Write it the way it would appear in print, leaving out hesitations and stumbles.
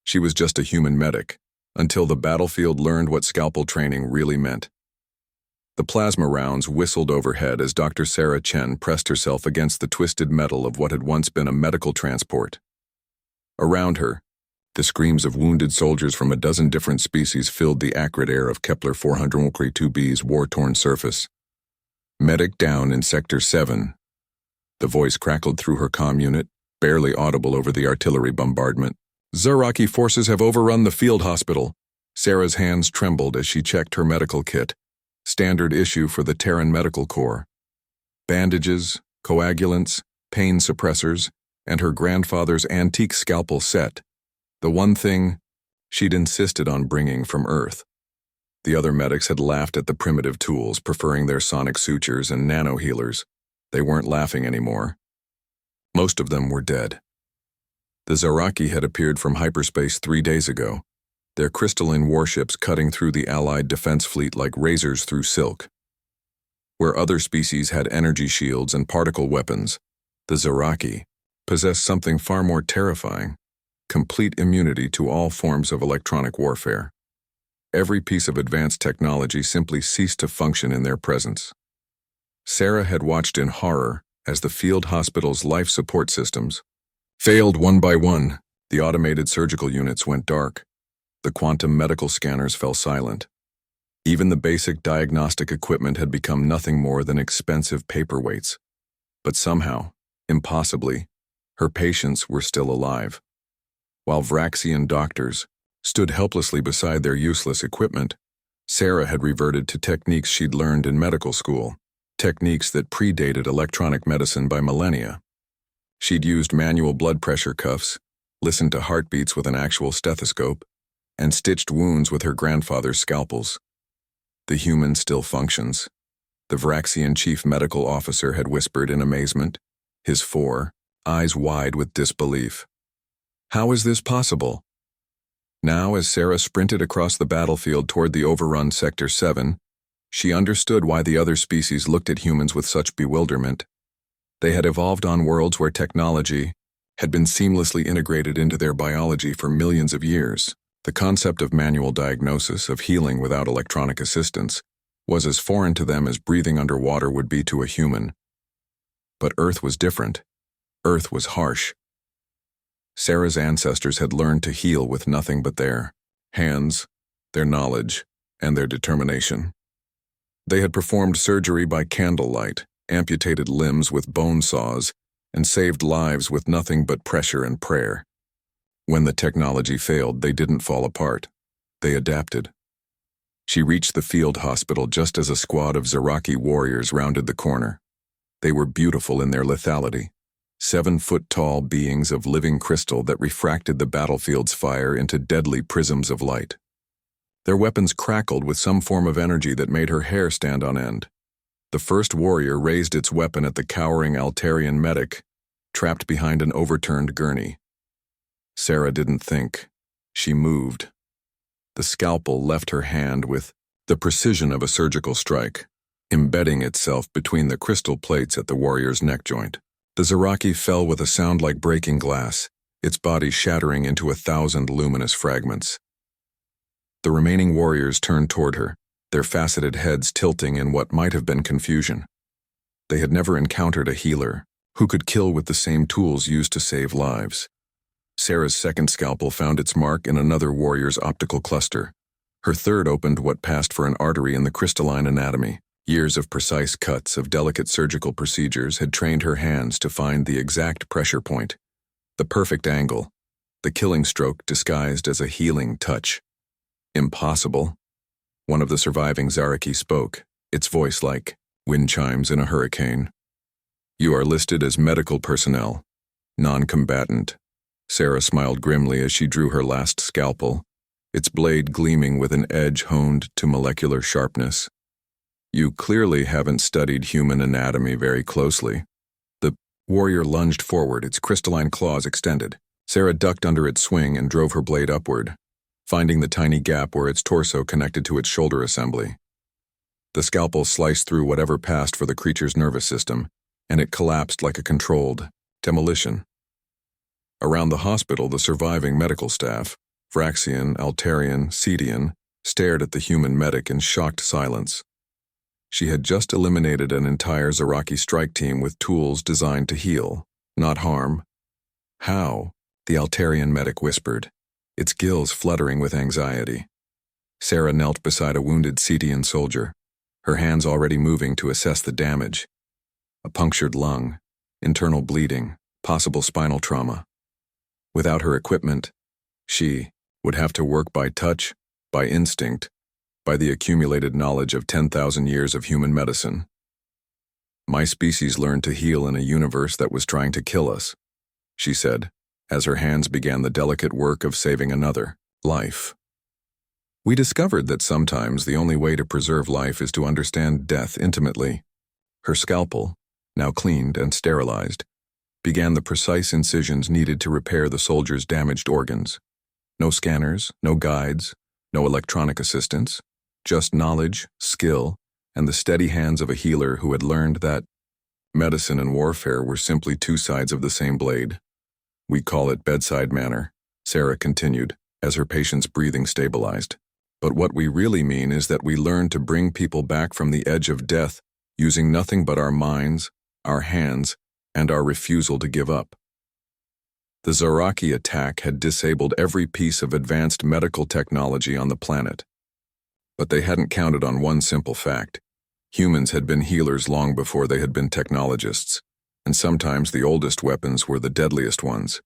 She was just a human medic, until the battlefield learned what scalpel training really meant. The plasma rounds whistled overhead as Dr. Sarah Chen pressed herself against the twisted metal of what had once been a medical transport. Around her, the screams of wounded soldiers from a dozen different species filled the acrid air of Kepler 432b's war-torn surface. Medic down in Sector 7. The voice crackled through her comm unit, barely audible over the artillery bombardment. Zaraki forces have overrun the field hospital. Sarah's hands trembled as she checked her medical kit, standard issue for the Terran Medical Corps. Bandages, coagulants, pain suppressors, and her grandfather's antique scalpel set. The one thing she'd insisted on bringing from Earth. The other medics had laughed at the primitive tools, preferring their sonic sutures and nano-healers. They weren't laughing anymore. Most of them were dead. The Zaraki had appeared from hyperspace 3 days ago, their crystalline warships cutting through the Allied defense fleet like razors through silk. Where other species had energy shields and particle weapons, the Zaraki possessed something far more terrifying: complete immunity to all forms of electronic warfare. Every piece of advanced technology simply ceased to function in their presence. Sarah had watched in horror as the field hospital's life support systems failed one by one. The automated surgical units went dark. The quantum medical scanners fell silent. Even the basic diagnostic equipment had become nothing more than expensive paperweights. But somehow, impossibly, her patients were still alive. While Vraxian doctors stood helplessly beside their useless equipment, Sarah had reverted to techniques she'd learned in medical school, techniques that predated electronic medicine by millennia. She'd used manual blood pressure cuffs, listened to heartbeats with an actual stethoscope, and stitched wounds with her grandfather's scalpels. The human still functions, the Vraxian chief medical officer had whispered in amazement, his eyes wide with disbelief. How is this possible? Now, as Sarah sprinted across the battlefield toward the overrun Sector 7, she understood why the other species looked at humans with such bewilderment. They had evolved on worlds where technology had been seamlessly integrated into their biology for millions of years. The concept of manual diagnosis, of healing without electronic assistance, was as foreign to them as breathing underwater would be to a human. But Earth was different. Earth was harsh. Sarah's ancestors had learned to heal with nothing but their hands, their knowledge, and their determination. They had performed surgery by candlelight, amputated limbs with bone saws, and saved lives with nothing but pressure and prayer. When the technology failed, they didn't fall apart. They adapted. She reached the field hospital just as a squad of Zaraki warriors rounded the corner. They were beautiful in their lethality, 7-foot-tall beings of living crystal that refracted the battlefield's fire into deadly prisms of light. Their weapons crackled with some form of energy that made her hair stand on end. The first warrior raised its weapon at the cowering Altarian medic, trapped behind an overturned gurney. Sarah didn't think. She moved. The scalpel left her hand with the precision of a surgical strike, embedding itself between the crystal plates at the warrior's neck joint. The Zaraki fell with a sound like breaking glass, its body shattering into 1,000 luminous fragments. The remaining warriors turned toward her, their faceted heads tilting in what might have been confusion. They had never encountered a healer who could kill with the same tools used to save lives. Sarah's second scalpel found its mark in another warrior's optical cluster. Her third opened what passed for an artery in the crystalline anatomy. Years of precise cuts, of delicate surgical procedures had trained her hands to find the exact pressure point, the perfect angle, the killing stroke disguised as a healing touch. Impossible. One of the surviving Zaraki spoke, its voice like wind chimes in a hurricane. You are listed as medical personnel, non-combatant. Sarah smiled grimly as she drew her last scalpel, its blade gleaming with an edge honed to molecular sharpness. You clearly haven't studied human anatomy very closely. The warrior lunged forward, its crystalline claws extended. Sarah ducked under its swing and drove her blade upward, finding the tiny gap where its torso connected to its shoulder assembly. The scalpel sliced through whatever passed for the creature's nervous system, and it collapsed like a controlled demolition. Around the hospital, the surviving medical staff, Vraxian, Altarian, Cetian stared at the human medic in shocked silence. She had just eliminated an entire Zaraki strike team with tools designed to heal, not harm. How? The Altarian medic whispered, its gills fluttering with anxiety. Sarah knelt beside a wounded Cetian soldier, her hands already moving to assess the damage. A punctured lung, internal bleeding, possible spinal trauma. Without her equipment, she would have to work by touch, by instinct, by the accumulated knowledge of 10,000 years of human medicine. My species learned to heal in a universe that was trying to kill us, she said, as her hands began the delicate work of saving another life. We discovered that sometimes the only way to preserve life is to understand death intimately. Her scalpel, now cleaned and sterilized, began the precise incisions needed to repair the soldier's damaged organs. No scanners, no guides, no electronic assistance, just knowledge, skill, and the steady hands of a healer who had learned that medicine and warfare were simply two sides of the same blade. We call it bedside manner, Sarah continued, as her patient's breathing stabilized. But what we really mean is that we learn to bring people back from the edge of death using nothing but our minds, our hands, and our refusal to give up. The Zaraki attack had disabled every piece of advanced medical technology on the planet. But they hadn't counted on one simple fact. Humans had been healers long before they had been technologists, and sometimes the oldest weapons were the deadliest ones.